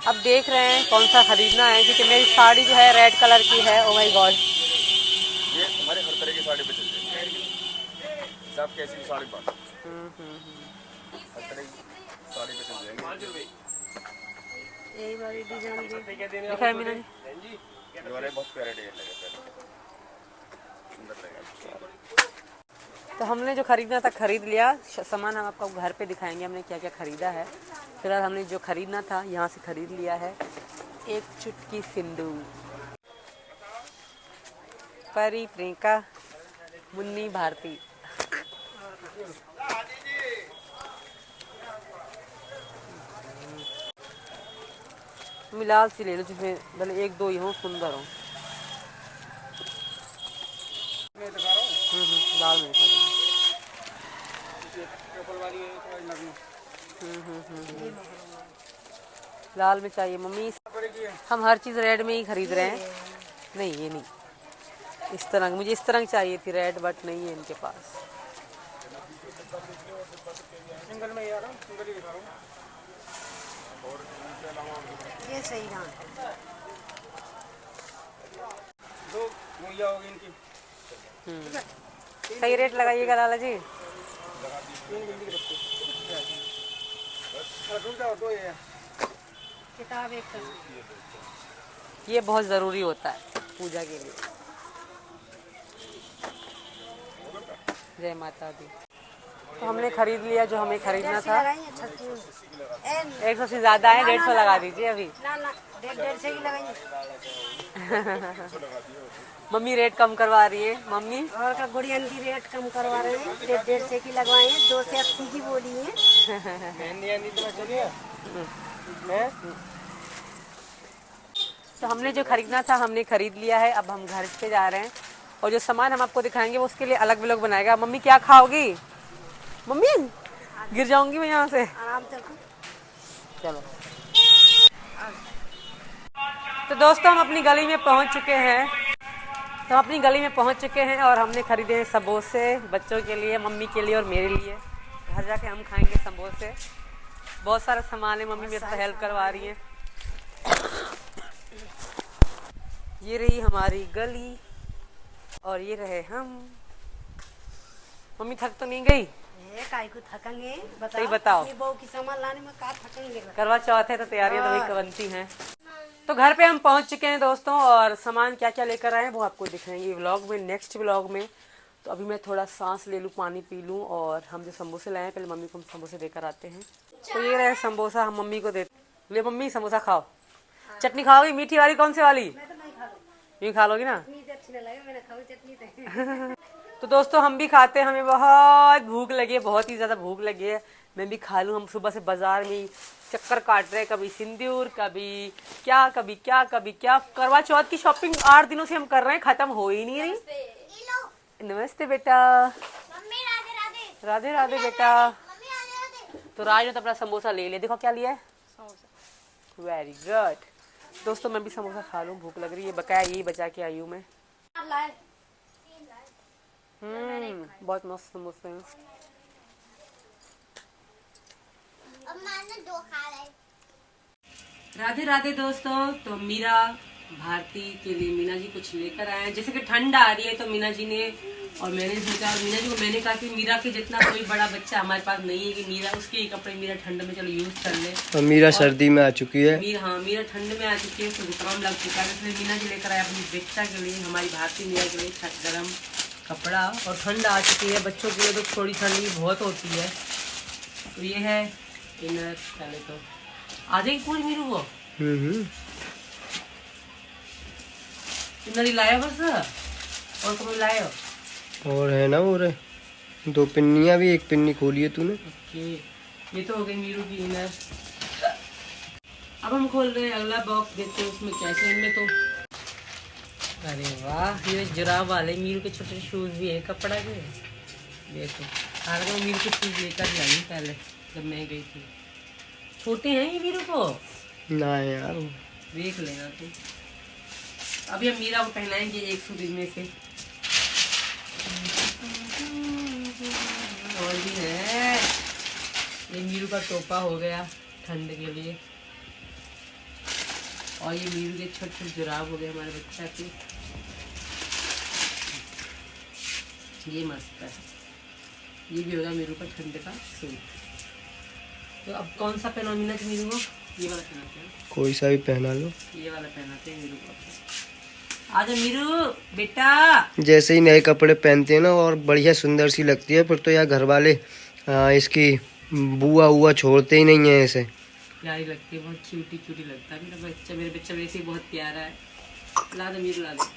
अब देख रहे हैं कौन सा खरीदना है, क्योंकि मेरी साड़ी जो है रेड कलर की है। ओ माय गॉड, ये हमारे हर तरह की साड़ी पे चल जाएगी, सब कैसी भी साड़ी पर हर तरह की साड़ी पे चल जाएंगे। यही वाली डिजाइन दिखा है मीना जी? ये वाले बहुत प्यारे डिजाइन लगे, सुंदर लगेगा। तो हमने जो खरीदना था खरीद लिया। सामान हम आपको घर पे दिखाएंगे हमने क्या क्या खरीदा है। फिलहाल हमने जो खरीदना था यहाँ से खरीद लिया है। एक चुटकी सिंदूर, परी, प्रियंका, मुन्नी, भारती। लाल सी ले लो जिसमें भले एक दो ही हो, सुंदर हो। लाल में दिखा दो। लाल में चाहिए मम्मी। हम हर चीज़ रेड में ही खरीद रहे हैं। नहीं ये नहीं, इस तरह मुझे इस तरह की चाहिए थी रेड, बट नहीं है इनके पास। सिंगल में यार, सिंगल ही दिखा रहा हूँ। ये सही ना दो मुहैया होगी इनकी। सही रेट लगाइएगा लाला जी। किताब एक ये बहुत ज़रूरी होता है पूजा के लिए। जय माता दी। तो हमने खरीद लिया जो हमें खरीदना था। 100 से ज़्यादा है, 150 लगा दीजिए अभी। ना 150 की लगाएंगे। मम्मी रेट कम करवा रही है मम्मी। और का गुड़ियन की रेट कम करवा रहे हैं, 150 की लगवाए हैं, 2 से 80 की बोली है। तो हमने जो खरीदना था हमने खरीद लिया है। अब हम घर पे जा रहे हैं और जो सामान हम आपको दिखाएंगे वो उसके लिए अलग व्लॉग बनाएगा। मम्मी क्या खाओगी? मम्मी गिर जाऊंगी मैं यहाँ से। आराम से चलो। तो दोस्तों हम अपनी गली में पहुँच चुके हैं। और हमने खरीदे हैं समोसे बच्चों के लिए, मम्मी के लिए और मेरे लिए। घर जाके हम खाएंगे समोसे। बहुत सारा सामान है, मम्मी मेरे से हेल्प करवा रही है। ये रही हमारी गली और ये रहे हम। मम्मी थक तो नहीं गई? काई को थकेंगे? सही बताओ। अपनी बहू की सामान लाने में का थकेंगे? करवा चौथ है तो तैयारियां तो वही बनती हैं। तो घर पे हम पहुंच चुके हैं दोस्तों, और सामान क्या क्या लेकर आए हैं वो आपको दिखाएंगे व्लॉग में, नेक्स्ट व्लॉग में। तो अभी मैं थोड़ा सांस ले लूँ, पानी पी लूँ, और हम जो समोसे लाए हैं पहले मम्मी को हम समोसे देकर आते हैं। तो ये रहे समोसा, हम मम्मी को देते। ले मम्मी समोसा खाओ। चटनी खाओगी मीठी वाली? कौन सी वाली? यूँ खा लोगी ना? तो दोस्तों हम भी खाते हैं, हमें बहुत भूख लगी है, बहुत ही ज़्यादा भूख लगी है। मैं भी खा लूँ। हम सुबह से बाजार में चक्कर काट रहे हैं, कभी सिंदूर, कभी क्या करवा चौथ की शॉपिंग 8 दिनों से हम कर रहे हैं, खत्म हो ही नहीं रही। नमस्ते बेटा। राधे राधे बेटा। तो राज ने तो अपना समोसा ले लिया। देखो क्या लिया है, वेरी गुड। दोस्तों मैं भी समोसा खा लूँ, भूख लग रही है। बकाया यही बचा के आई हूँ मैं। बहुत मस्त समोसे हैं। राधे राधे दोस्तों। तो मीरा भारती के लिए मीना जी कुछ लेकर आए हैं। जैसे कि ठंड आ रही है तो मीना जी ने और मैंने सोचा, और मीना जी को मैंने कहा कि मीरा के जितना कोई बड़ा बच्चा हमारे पास नहीं है कि मीरा उसके ही कपड़े मीरा ठंड में चलो यूज कर ले। और मीरा सर्दी में आ चुकी है। मीरा ठंड में आ चुकी है, उसको जुकाम लग चुका है, इसलिए मीना जी लेकर आए अपनी बच्चा के लिए, हमारी भारती मीरा के लिए गर्म कपड़ा। और ठंड आ चुकी है, बच्चों के लिए तो थोड़ी ठंडी बहुत होती है। तो ये है इनर। पहले तो आ जाएगी पूरी मीरू वो इनर ही लाया बस, और कब लाया? और है ना वो रहे 2 पिन्नियाँ भी, एक पिन्नी खोली है तूने। ओके, ये तो हो गई मीरू की इनर। अब हम खोल रहे हैं अगला बॉक्स, देखते हैं उसमें कैसे। इनमें तो अरे वाह, ये जुराब वाले मीरू के छोटे शूज भी है कपड़ा के। देखो आज मैं मीरू के शूज लेकर लाई पहले जब मैं गई थी। छोटे हैं ये मीरू को ना यार, देख लेना तू। अभी हम मीरा को पहनाएंगे एक सूट इनमें से। और भी है, ये मीरू का टोपा हो गया ठंड के लिए, और ये मीरू के छोटे छोटे जुराब हो गए हमारे बच्चा के। ये मस्त है, ये भी होगा मीरू का ठंड का सूट। तो अब कौन सा पहना मीना जी मीरू को? ये वाला पहनाते हैं, कोई सा भी पहना लो। ये वाला पहनाते हैं मीरू को। आजा मीरू बेटा। जैसे ही नए कपड़े पहनते हैं ना और बढ़िया सुंदर सी लगती है, फिर तो यार घर वाले इसकी बुआ हुआ छोड़ते ही नहीं है ऐसे। प्यारी लगती है, बहुत क्यूटी क्यूटी लगता है मेरा बच्चा। मेरे बच्चा वैसे ही बहुत प्यारा है। ला दो मीरू, ला दो।